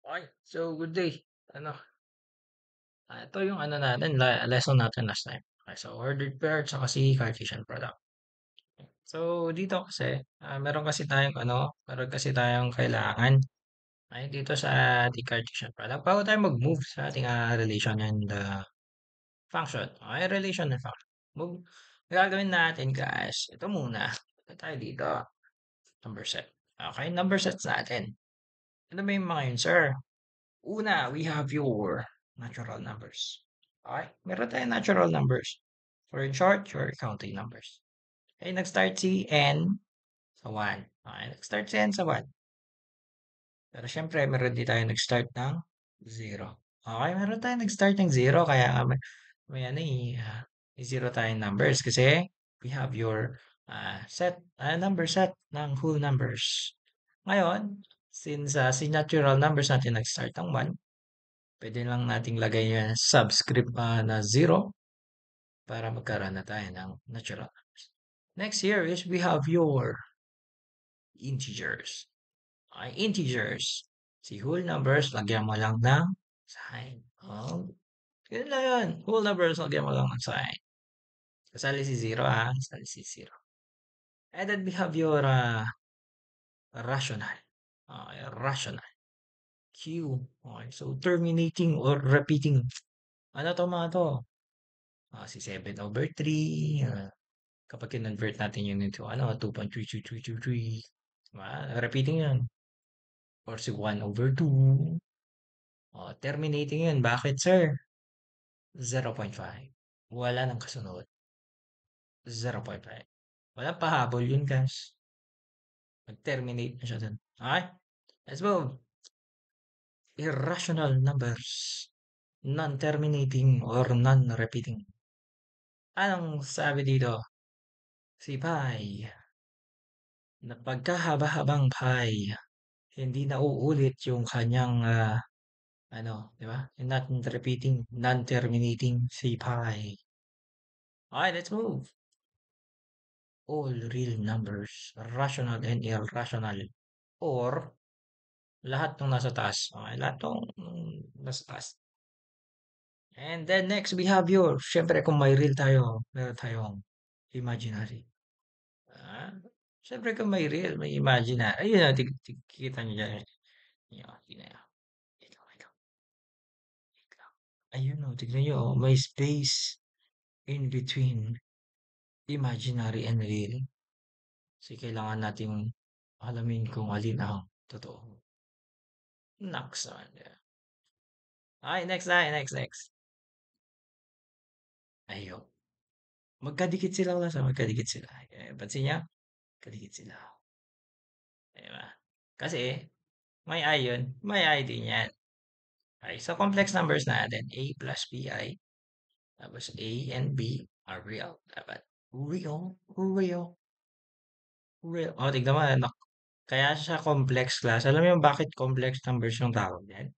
Okay, so good day. Ano, ito yung ano natin, lesson natin last time. Okay, so ordered pair at saka si Cartesian product. So dito kasi, meron kasi tayong kailangan ay dito sa ating Cartesian product. Bago tayo mag-move sa ating relation and function. Okay, relation and function. Move, gagawin natin guys, ito muna. Ito tayo dito, number set. Okay, number sets natin. Ano ba yung mga yun, sir? Una, we have your natural numbers. Okay? Meron tayong natural numbers. For in short, your counting numbers. Okay, nag-start si n sa 1. Okay, nag-start si n sa 1. Pero syempre, meron din tayo nag-start ng 0. Okay, meron tayo nag-start ng 0. Kaya nga may ano may 0 tayong numbers kasi we have your number set ng whole numbers. Ngayon, since si natural numbers natin nag-start ng 1, pwede lang nating lagay yung subscript na 0 para magkaroon na tayo ng natural numbers. Next here is we have your integers. Okay, integers. Si whole numbers, lagyan mo lang ng sign. Oh, yun lang yun. Whole numbers, lagyan mo lang ng sign. Kasali si 0 kasali si 0. And then we have your rational. Okay, rational. Q. Okay, so terminating or repeating. Ano to mga to? Si 7/3, kapag kinonvert natin yun into 2.33333, diba? Repeating yun. Or si 1/2. Terminating yun. Bakit, sir? 0.5. Wala nang kasunod. 0.5. Walang pahabol yun, guys. Mag-terminate na siya dun. Okay? Let's move. Irrational numbers. Non-terminating or non-repeating. Anong sabi dito? Si pi na pagkahaba-habang pi, hindi na uulit yung kanyang di ba? Yung not repeating, non-terminating si pi. Okay, let's move. All real numbers, rational and irrational, or lahat ng nasa taas. Okay, lahat ng nasa taas. And then next, we have your, syempre kung may real tayo, meron tayong imaginary. Ah, syempre kung may real, may imaginary. Ayun na, kita nyo dyan. Yan, tingnan nyo. Ikaw. Ayun o, tignan nyo, may space in between imaginary and real. Kasi kailangan nating alamin kung alin ang totoo. Naks naman. Okay, next tayo, next. Ayun. Magkadikit sila magkadikit sila. Pansin niya? Kadikit sila. Diba? Kasi, may I yun, may I din yan. Okay, so complex numbers natin, A plus BI, tapos A and B are real. Dapat real. Tignan mo, kaya siya complex class. Alam mo yung bakit complex numbers yung tawag yan?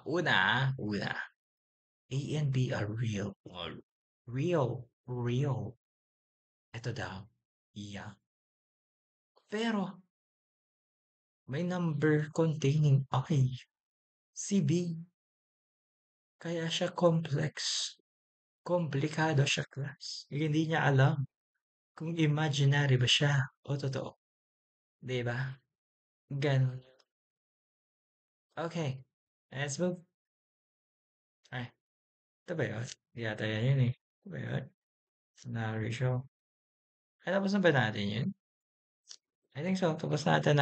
Una, A and B are real. Real. Ito daw, yeah. Pero, may number containing I, si B. Kaya siya complex. Komplikado siya, class. Hindi niya alam kung imaginary ba siya o totoo. 'Di ba? Ganun. Okay. Let's move. Ay, ito ba yun? Yata yan yun eh. Ito ba yun? Scenario show. Ay, tapos na ba natin yun? I think so. Tapos natin.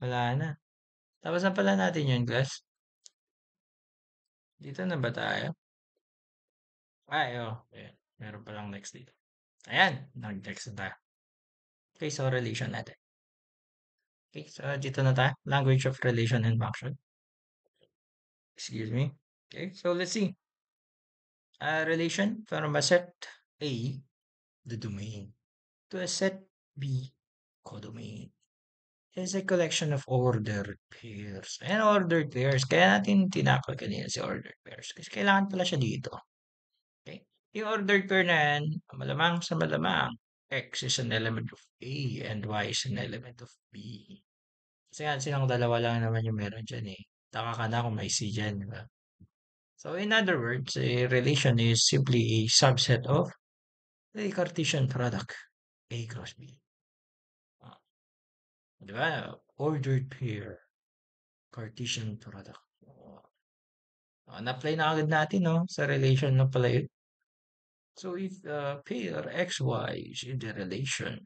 Wala na. Tapos na pala natin yun, class. Dito na ba tayo? Ay, oh. Ayan. Meron palang next dito. Ayan. Nag-next na tayo. Okay, so relation natin. Okay, so dito na tayo. Language of relation and function. Excuse me. Okay, so let's see. Relation from a set A, the domain, to a set B, codomain, is a collection of ordered pairs. And ordered pairs, kaya natin tinakal kanina si ordered pairs. Kasi kailangan pala siya dito. Okay? Yung ordered pair na yan, malamang sa malamang, X is an element of A and Y is an element of B. Kasi nga silang dalawa lang naman yung meron dyan eh. taka ka na kung may C dyan, di ba? So in other words, a relation is simply a subset of a Cartesian product, A cross B. Ah, di ba? Ordered pair, Cartesian product. Na-apply na agad natin, no? Sa relation na pala yun. So if pair XY is in the relation,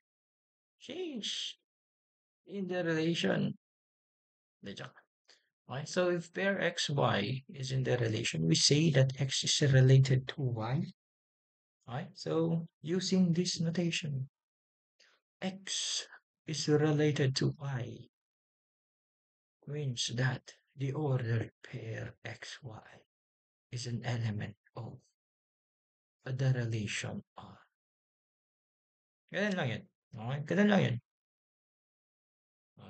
change in the relation. Hindi, joke. Okay, so if pair XY is in the relation, we say that X is related to Y. Okay, so using this notation, X is related to Y means that the ordered pair XY is an element of the relation R. Ganun lang yun. Okay, ganun lang yun.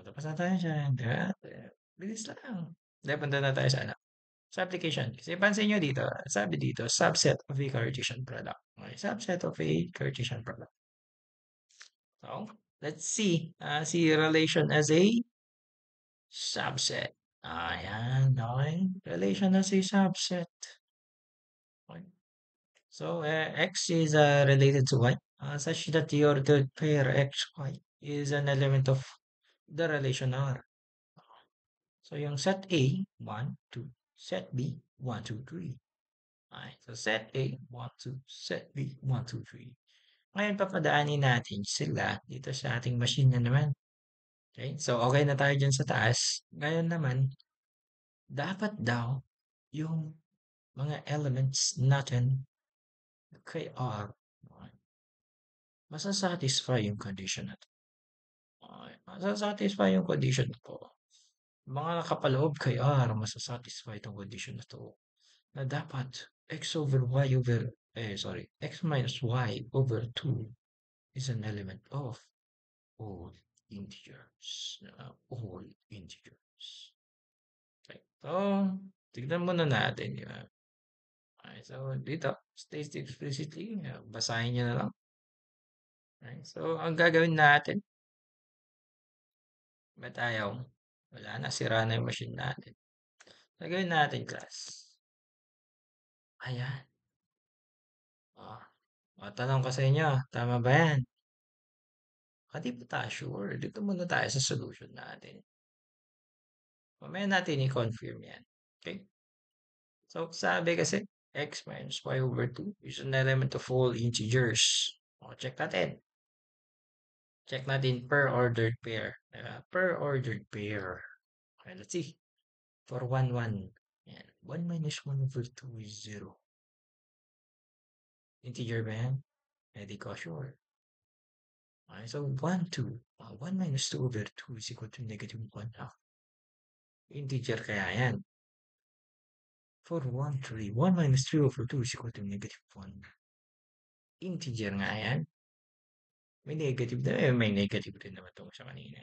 Tapos na tayo dyan. Diba? Bilis lang. Hindi, punta na tayo sa ano. Sa application. Kasi pansin nyo dito, sabi dito, subset of a Cartesian product. Okay, subset of a Cartesian product. So, let's see. See relation as a subset. Ayan, okay. Relation as a subset. Okay. So, X is related to Y, such that the ordered pair XY is an element of the relation R. So, yung set A, 1, 2, set B, 1, 2, 3. Okay. So, set A, 1, 2, set B, 1, 2, 3. Ngayon, papadaanin natin sila dito sa ating machine na naman. Okay? So, okay na tayo dyan sa taas. Ngayon naman, dapat daw yung mga elements natin kay R, okay, masasatisfy yung condition na to. Okay? Masasatisfy yung condition na to. Mga nakapaloob kay R, masasatisfy itong condition na to. Na dapat x over y over, x minus y over 2 is an element of all integers. All integers. Okay. So, tignan muna natin. Okay, so, dito, state explicitly, basahin nyo na lang. Okay, so, ang gagawin natin, ba't ayaw? Wala na, sira na yung machine natin. Gagawin natin, class. Ayan. Oh, tanong ko sa inyo, tama ba yan? Hindi pa tayo sure. Dito muna tayo sa solution natin. Mamaya natin i-confirm yan. Okay? So, sabi kasi, x minus y over 2 is an element of all integers. O, check natin. Check natin per ordered pair. Per ordered pair. Okay, let's see. For 1, 1. Yan. 1 minus 1 over 2 is 0. Integer ba yan? Hindi ko sure. Okay, so 1, 2. 1 minus 2 over 2 is equal to negative 1 half. Integer kaya yan. For 1, 3. 1 minus 3 over 2 is equal to negative 1. Integer nga yan. May negative na. May negative rin naman itong sa kanina.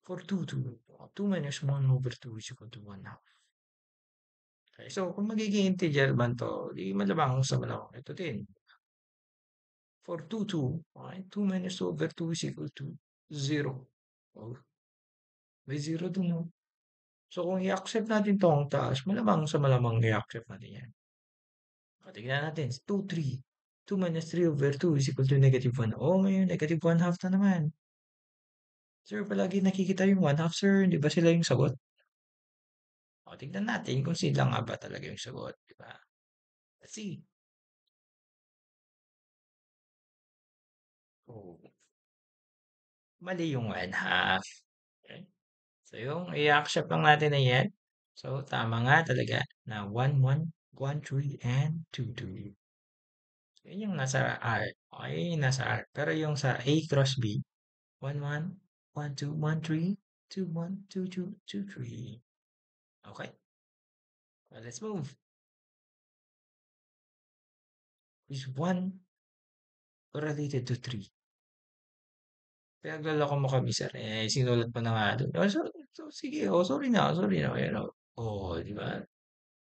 For 2, 2. 2 minus 1 over 2 is equal to 1 half. Okay, so kung magiging integer man to, di malamang sa malamang. Ito din. For 2, 2. Okay, 2 minus 2 over 2 is equal to 0. Oh, may 0 dun, no? So kung i-accept natin to ang taas, malamang sa malamang i-accept natin yan. O, tignan natin. 2, 3. 2 minus 3 over 2 is equal to negative 1. Oh, ngayon, negative 1 half na naman. Sir, palagi nakikita yung 1 half, sir. Hindi ba sila yung sagot? O, tignan natin kung sila nga ba talaga yung sagot. Diba? Let's see. Oh, mali yung 1 half. Okay? So, yung i-accept lang natin na yan. So, tama nga talaga na 1, 1, 1, 3, and 2, 2. So, yun yung nasa R. Okay, yun yung nasa R. Pero yung sa A cross B, 1, 1, 1, 2, 1, 3, 2, 1, 2, 2, 2, 3. Okay. Well, let's move. Is 1 related to 3? Pinaglaloko mo kami, sir. Sinulat mo na nga doon. Oh, sige. Oh, sorry na. Sorry na. Ayan, oh. Oh, di ba?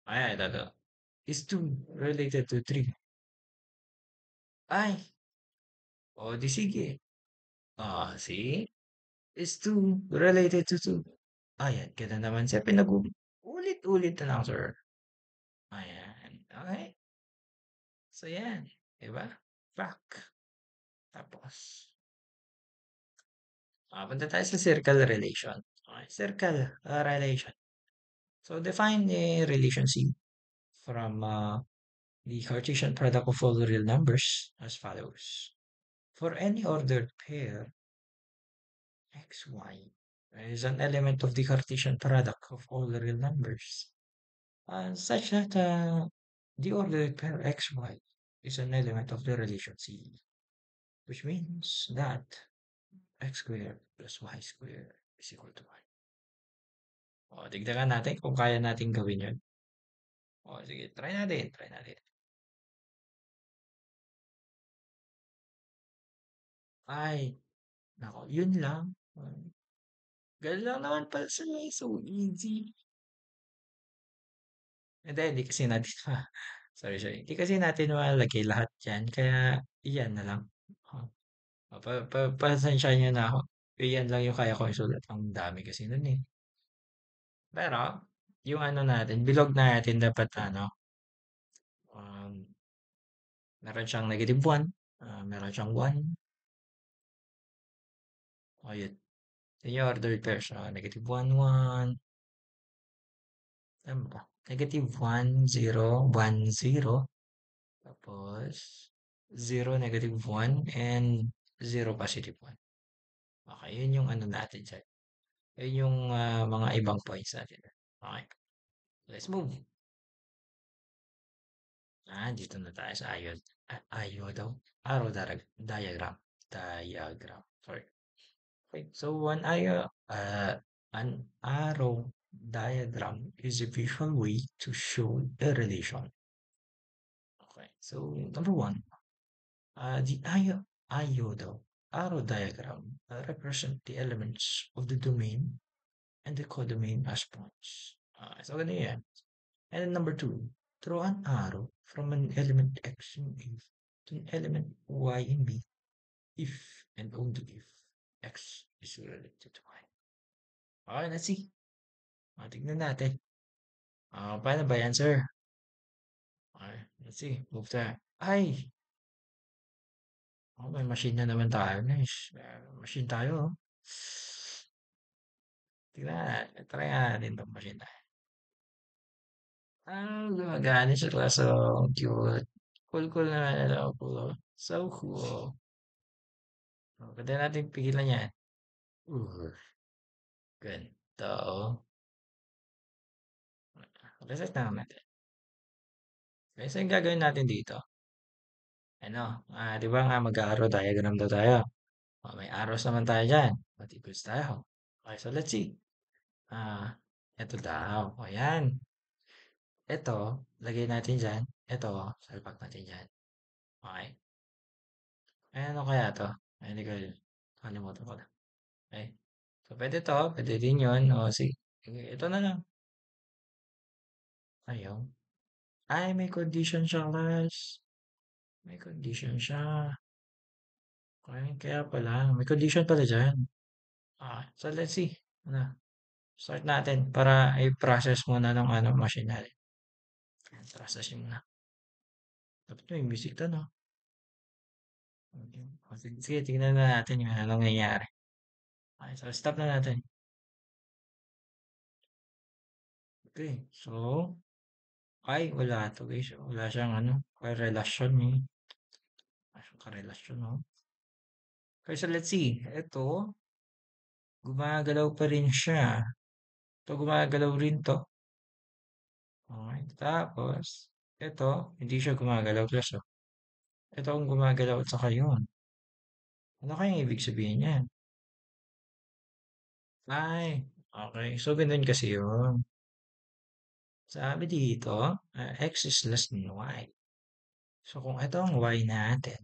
Ayan, ito. Is 2 related to 3? Ay. Oh, di sige. See? Is 2 related to 2? Ayan, ganda naman siya. Ulit-ulit na lang, sir. Ayan. Okay. So, yan. Diba? Back. Tapos, punta tayo sa circle relation. Okay. Circle relation. So, define a relation C from the Cartesian product of all real numbers as follows. For any ordered pair, xy is an element of the Cartesian product of all real numbers, such that the ordered pair xy is an element of the relation C, which means that x squared plus y squared is equal to 1. O, tignan natin kung kaya natin gawin yun. O, sige, try natin, try natin. Ay, nako, yun lang. Ganun lang naman pala sila, so easy. Hindi kasi natin sorry, sorry. Hindi kasi natin malagay lahat yan, kaya iyan na lang. Oh, pasensyahan niyo na ako. Iyan lang yung kaya ko isulat. Ang dami kasi nun eh. Pero, yung ano natin, bilog natin dapat ano, um, meron siyang negative 1, meron siyang 1, o yun. Yun yung ordered pairs. Negative 1, 1, ano ba? Negative 1, 0, 1, 0, tapos 0, negative 1, and 0, positive 1. Okay, yun yung ano natin dyan. Yun yung mga ibang points natin. Okay, let's move. Dito na tayo sa iod. Daw. Arrow diagram. Diagram. Sorry. Okay, so an arrow diagram is a visual way to show a relation. Okay, so number one, the iodo arrow diagram represent the elements of the domain and the codomain as points. So ganun yan. And then number two, draw an arrow from an element X in A to an element Y in B if and only if X is related to Y. Okay, let's see. Tignan natin. Paano ba yan, sir? Okay, let's see. Move tayo. Ay! May machine na naman tayo. Nice. Machine tayo. Oh. Tignan natin. Try natin itong machine tayo. Gumagana siya. So cute. Cool na ano po. So cool. Pwede natin pigilan yan. Ooh, ganito. Reset na lang natin. Okay, so yung gagawin natin dito. Ano, di ba nga mag-arrow diagram daw tayo. May arrows naman tayo dyan. Particles tayo. Okay, so let's see. Ah, ito daw. O yan. Ito, lagay natin dyan. Ito, salpak natin dyan. Okay. Ay, ano kaya to? Ay, hindi ko, kalimutan ko na. Okay. So, pwede din yun. O, sige. Ito na lang. Ayaw. Ay, may condition siya, class. May condition siya. Okay, kaya pala. May condition pala dyan. So let's see. Ano, start natin para i-process muna ng ano, machine natin. Process muna. Dapat may music to, no? Okay. Sige, tingnan na natin yung anong nangyayari. Okay, so stop na natin. Okay, so, wala to guys. Wala siyang ano, relasyon eh. Wala siyang karelasyon, no? Okay, so let's see. Ito, gumagalaw pa rin siya. Ito, gumagalaw rin to. Okay, tapos, ito, hindi siya gumagalaw plus, oh. Ito ang gumagalaw at saka yun. Ano kayang ibig sabihin niyan? Ay, okay. So, ganun kasi yun. Sabi dito, x is less than y. So, kung ito ang y natin,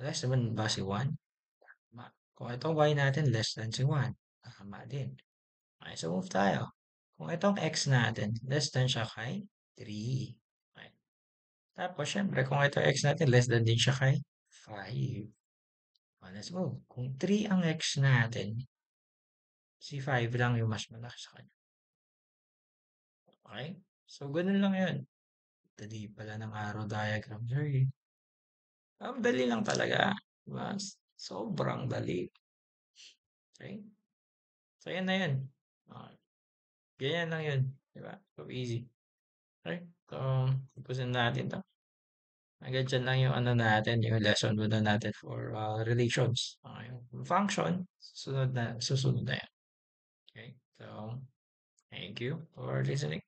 less naman ba si 1? Tama. Kung ito ang y natin, less than si 1. Tama din. Okay, so move tayo. Kung itong x natin, less than siya kay 3. Okay. Tapos, syempre, kung ito x natin, less than din siya kay 5. Okay, let's move. Kung 3 ang x natin, si 5 lang yung mas malaki sa kanya. Okay? So, ganun lang yun. Dali pala ng arrow diagram, sir. Eh. Dali lang talaga. Diba? Sobrang dali. Okay? So, yan na yun. Okay. Ganyan lang yun. Diba? So, easy. Okay? So, tapusin natin to. Hanggang dyan lang yung ano natin, yung lesson muna natin for relations. Okay? Function, susunod na yan. Okay? So, thank you for listening.